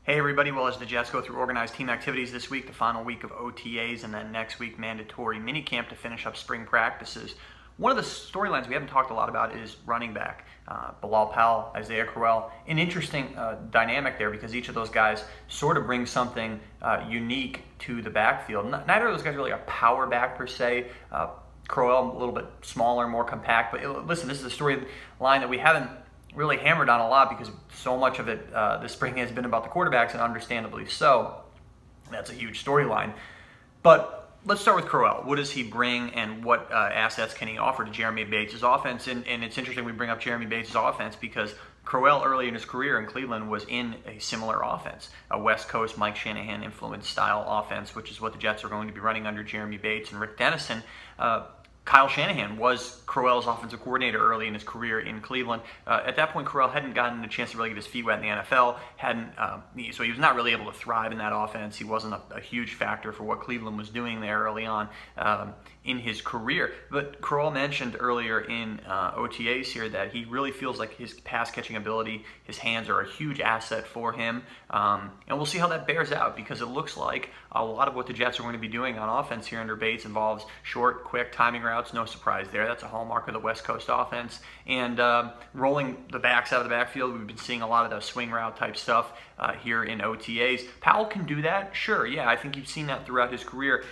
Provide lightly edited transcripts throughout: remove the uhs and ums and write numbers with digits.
Hey everybody, well as the Jets go through organized team activities this week, the final week of OTAs, and then next week mandatory minicamp to finish up spring practices, one of the storylines we haven't talked a lot about is running back. Bilal Powell, Isaiah Crowell, an interesting dynamic there because each of those guys sort of brings something unique to the backfield. Neither of those guys are really a power back per se. Crowell a little bit smaller, more compact, but listen, this is a storyline that we haven't really hammered on a lot because so much of it this spring has been about the quarterbacks, and understandably so. That's a huge storyline. But let's start with Crowell. What does he bring, and what assets can he offer to Jeremy Bates' offense? And it's interesting we bring up Jeremy Bates' offense because Crowell early in his career in Cleveland was in a similar offense, a West Coast Mike Shanahan influenced style offense, which is what the Jets are going to be running under Jeremy Bates and Rick Dennison. Kyle Shanahan was Crowell's offensive coordinator early in his career in Cleveland. At that point, Crowell hadn't gotten a chance to really get his feet wet in the NFL, so he was not really able to thrive in that offense. He wasn't a huge factor for what Cleveland was doing there early on in his career. But Crowell mentioned earlier in OTAs here that he really feels like his pass-catching ability, his hands are a huge asset for him. And we'll see how that bears out because it looks like a lot of what the Jets are going to be doing on offense here under Bates involves short, quick timing routes. No surprise there. That's a hallmark of the West Coast offense. And rolling the backs out of the backfield, we've been seeing a lot of the swing route type stuff here in OTAs. Powell can do that, sure. Yeah, I think you've seen that throughout his career.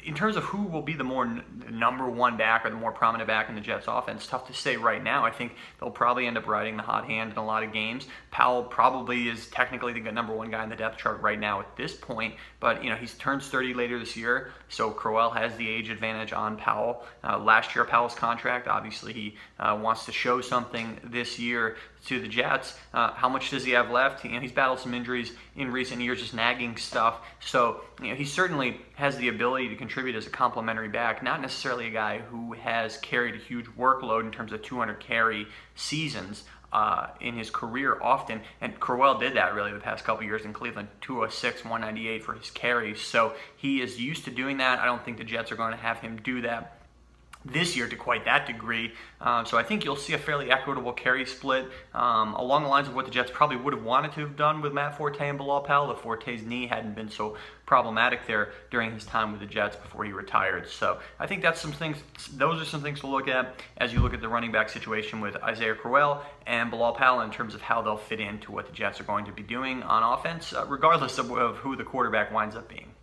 In terms of who will be the more number one back or the more prominent back in the Jets offense, tough to say right now. I think they'll probably end up riding the hot hand in a lot of games. Powell probably is technically the number one guy in the depth chart right now at this point, but he turns 30 later this year, so Crowell has the age advantage on Powell. Last year, Powell's contract, obviously he wants to show something this year to the Jets. How much does he have left? He's battled some injuries in recent years, just nagging stuff. So he certainly has the ability to contribute as a complementary back, not necessarily a guy who has carried a huge workload in terms of 200 carry seasons in his career often, and Crowell did that really the past couple years in Cleveland, 206, 198 for his carries. So he is used to doing that. I don't think the Jets are going to have him do that this year to quite that degree. So I think you'll see a fairly equitable carry split along the lines of what the Jets probably would have wanted to have done with Matt Forte and Bilal Powell. The Forte's knee hadn't been so problematic there during his time with the Jets before he retired. So I think that's some things, those are some things to look at as you look at the running back situation with Isaiah Crowell and Bilal Powell in terms of how they'll fit into what the Jets are going to be doing on offense, regardless of who the quarterback winds up being.